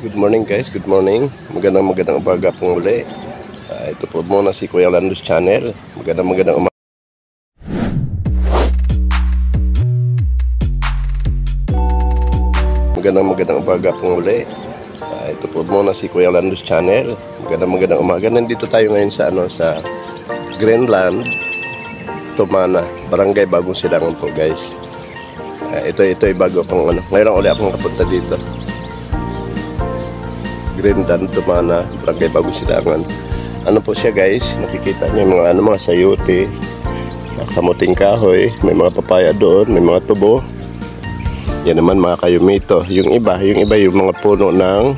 Good morning guys, good morning. Magandang umaga pong muli. Ito po muna si Kuya Landos Channel. Magandang umaga. Magandang umaga pong muli. Ito po muna si Kuya Landos Channel. Magandang umaga. Nandito tayo ngayon sa Greenland, Tumana, Barangay Bagong Silangan po guys. Ito ay bago pang Ngayon lang ulit akong kapunta dito. Greenland, Tumana, Barangay Bagong Silangan. Ano po siya guys, nakikita niyo mga sayote, kamuting kahoy, may mga papaya doon, may mga tubo. Yan naman mga kayumito. Yung iba yung mga puno ng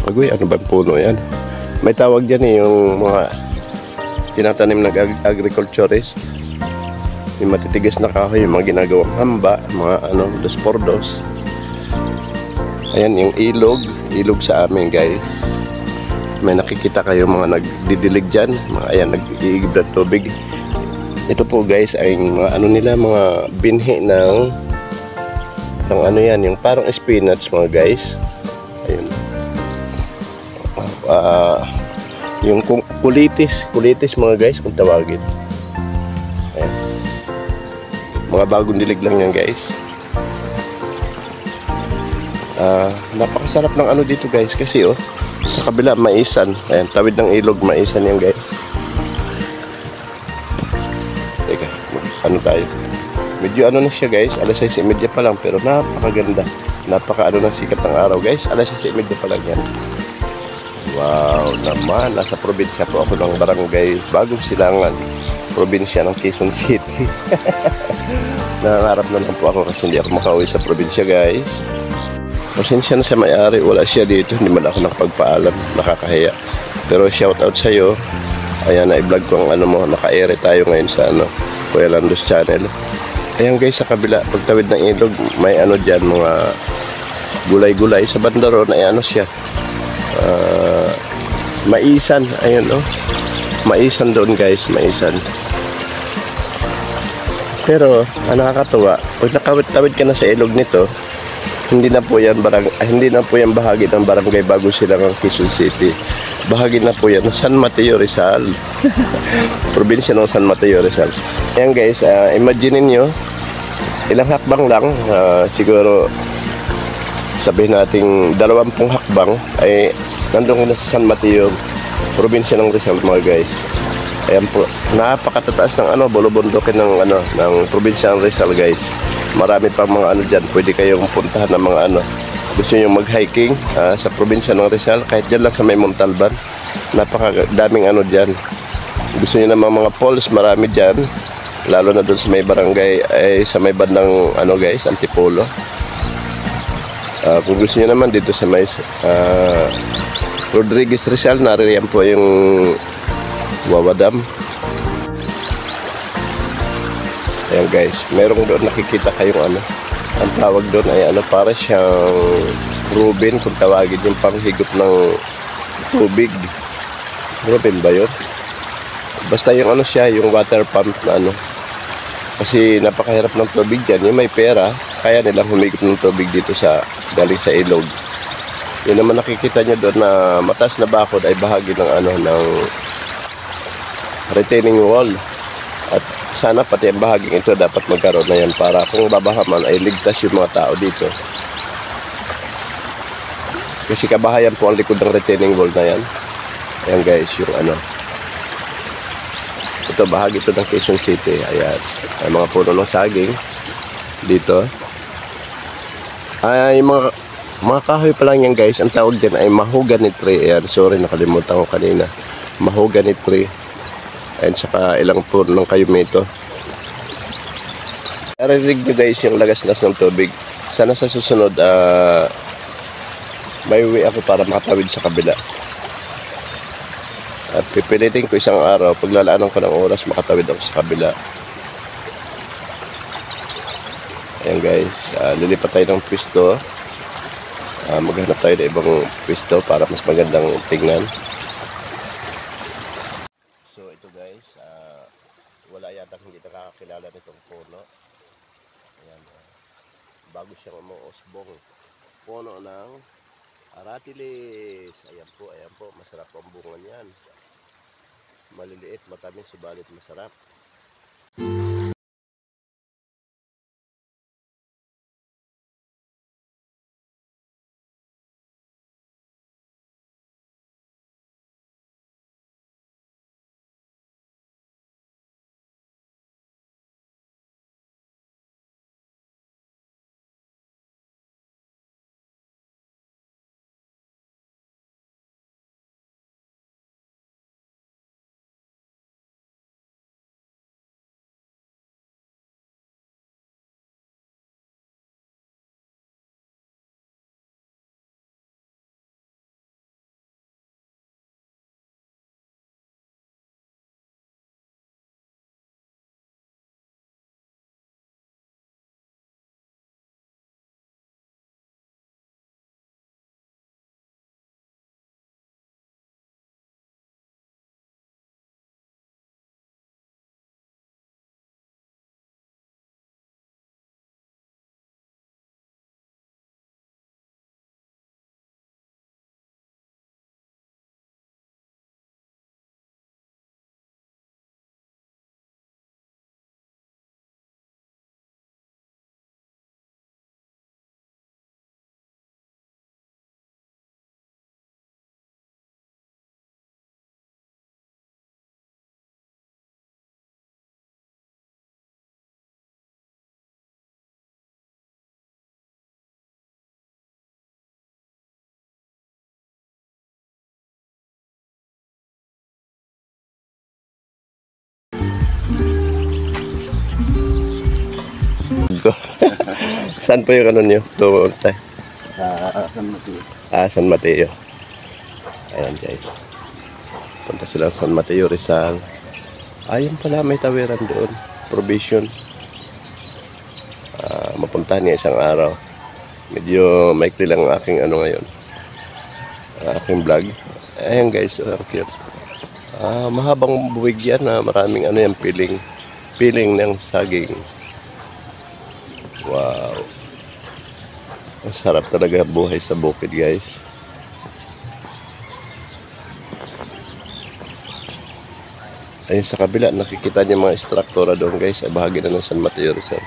agoy, ano ba puno yan? May tawag diyan yung mga tinatanim ng agriculturist. Yung matitigas na kahoy, yung mga ginagawang hamba, mga dos por dos. Ayan yung ilog sa amin guys. May nakikita kayo mga nagdidilig dyan, ayan nag-iigib na tubig. Ito po guys ay mga mga binhi ng yan, yung parang spinach mga guys. Ayun. Yung kulitis mga guys kung tawagin. Ayan. Mga bagong dilig lang yan guys. Napakasarap ng dito guys kasi sa kabila maisan. Ayan, tawid ng ilog maisan yan guys. Teka, tayo. Medyo na siya guys, alas 6:30 pa lang pero napakaganda. Na sikat ng araw guys, alas 6:30 pa lang yan. Wow naman, nasa probinsya po ako ng Barangay Bagong Silangan, probinsya ng Quezon City. Nangangarap na lang po ako kasi hindi ako makauwi sa probinsya guys. Pasensya na sa may-ari, wala siya dito, hindi man ako nakapagpaalam, nakakahiya. Pero shout out sa iyo. Ayan, na-vlog ko ang naka-air tayo ngayon sa Kuya Landos Channel. Ayan guys, sa kabila, pagtawid ng ilog, may dyan, mga gulay-gulay. Sa banda ron, ay siya. Maisan, ayun Maisan doon guys, maisan. Pero, ang nakakatuwa, pag nakawid-tawid ka na sa ilog nito, hindi na po yan bahagi ng Barangay Bagong Silangan, Quezon City. Bahagi na po yan ng San Mateo Rizal. Probinsya ng San Mateo Rizal. Ayan guys, imagine niyo ilang hakbang lang, siguro sabihin nating 20 hakbang ay nandun na sa San Mateo, probinsya ng Rizal mga guys. Ayan po, napakatataas ng bulubundukin ng probinsya ng Rizal guys. Marami pang mga dyan, pwede kayong puntahan ng mga gusto nyo mag-hiking sa probinsya ng Rizal, kahit dyan lang sa may Montalban, napakadaming dyan. Gusto nyo naman mga falls, marami dyan, lalo na doon sa may barangay, sa may bandang guys, Antipolo. Kung gusto nyo naman dito sa may Rodriguez Rizal, naririyan po yung Wawa Dam. Ayan guys, merong doon nakikita kayong ang tawag doon ay para siyang Rubin kung tawagin, yung panghigop ng tubig. Rubin ba yun? Basta yung siya, yung water pump na kasi napakahirap ng tubig dyan. Yung may pera, kaya nilang humigop ng tubig dito galing sa ilog. Yun naman nakikita nyo doon na mataas na bakod ay bahagi ng retaining wall. At sana pati ang bahaging ito dapat magkaroon na yan para kung babahaman ay ligtas yung mga tao dito. Kasi kabahayan po ang likod ng retaining wall na yan. Ayan guys, yung ito bahagi ito ng Quezon City. Ayan, ay mga puno ng saging dito. Ay mga kahoy pa lang yan guys. Ang tawag din ay mahogany tree. Ayan, sorry nakalimutan ko kanina. Mahogany tree. Ayan, saka ilang puno ng kayumito. Narinig nyo guys yung lagas-las ng tubig. Sana sa susunod may uwi ako para makatawid sa kabila. At pipilitin ko isang araw, paglalaanan ko ng oras, makatawid ako sa kabila. Ayan guys, lilipat tayo ng pwesto. Maghanap tayo ng ibang pwesto para mas magandang tingnan. So ito guys, wala yata hindi nakakakilala nitong puno. Ayan, bago siyang umuusbong. puno ng aratilis. Ayan po, masarap ang bunga niyan. Maliliit, matamis, subalit masarap. Saan po yung ano nyo? San Mateo. San Mateo. Ayan guys. Punta sila sa San Mateo Rizal. Ayun pala, may tawiran doon. Provision. Mapuntahan niya isang araw. Medyo maikli lang ang aking ano ngayon. Aking vlog. Ayan guys, ang cute. Mahabang buwig yan. Maraming ano yan, piling ng saging. Wow. Ang sarap talaga buhay sa bukid guys. Ayun sa kabila, nakikita niyo mga struktura doon guys. Bahagi na ng San Mateo Rizal.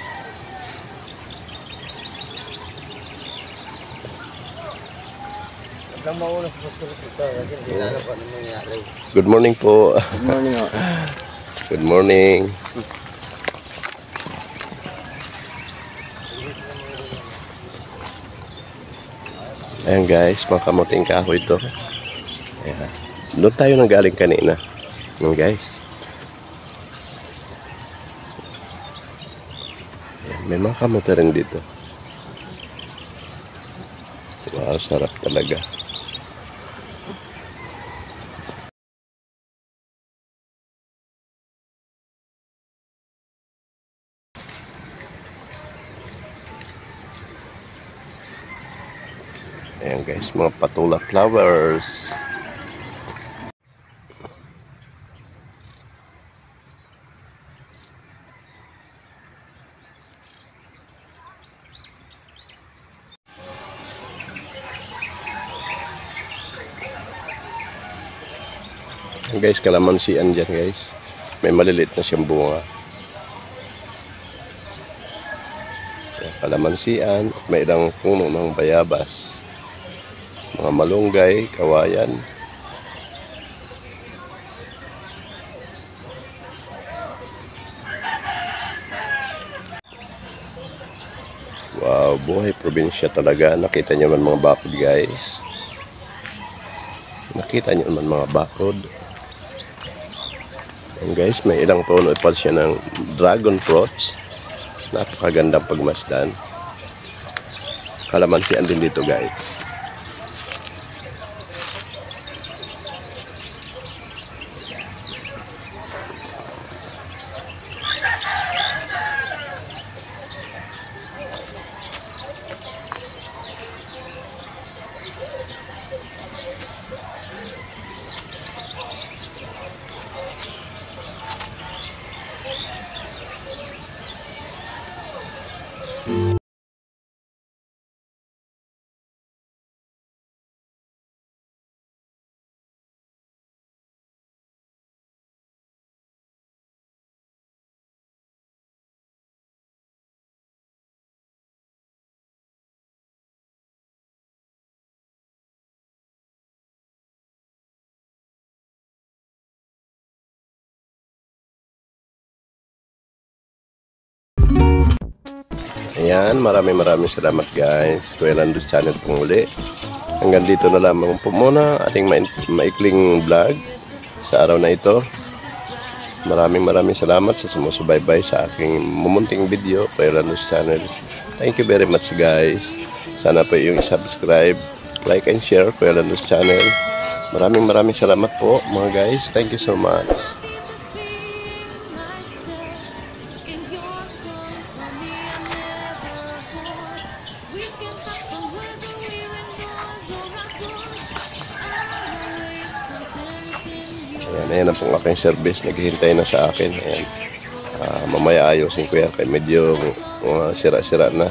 Ang mauna sa pagsulot ito kasi hindi na pa ano nangyari. Good morning po. Good morning. Good morning. Ayan guys, mga kamuting kahoy ito. Ayan. Doon tayo nang galing kanina. Ayan guys. Ayan, may mga kamote rin dito. Wow, sarap talaga. Ayan guys, mga patula flowers. Ayan guys, kalamansian dyan guys. May maliliit na siyang bunga. Ayan, kalamansian, may ilang puno ng bayabas. Mga malunggay, kawayan. Wow, buhay probinsya talaga. Nakita niyo man mga bakod guys. Nakita niyo man mga bakod. And guys, may ilang tono pa siya ng dragon fruits. Napakagandang pagmasdan. Kalamansian din dito guys. Ayan, maraming salamat guys. Kuya Landos Channel po muli. Hanggang dito na lamang po muna ating maikling vlog sa araw na ito. Maraming salamat sa sumusubaybay sa aking mumunting video, Kuya Landos Channel. Thank you very much guys. Sana po yung subscribe, like and share Kuya Landos Channel. Maraming salamat po mga guys. Thank you so much. Ayan na pong aking service. Naghihintay na sa akin. Ayan. Mamaya ayosin ko yan. Kaya medyo sira-sira na.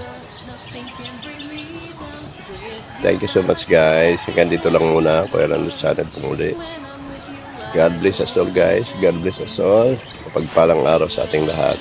Thank you so much guys. Hanggang dito lang muna. Kuya Landos Channel po muli. God bless us all guys. God bless us all. Kapagpalang araw sa ating lahat.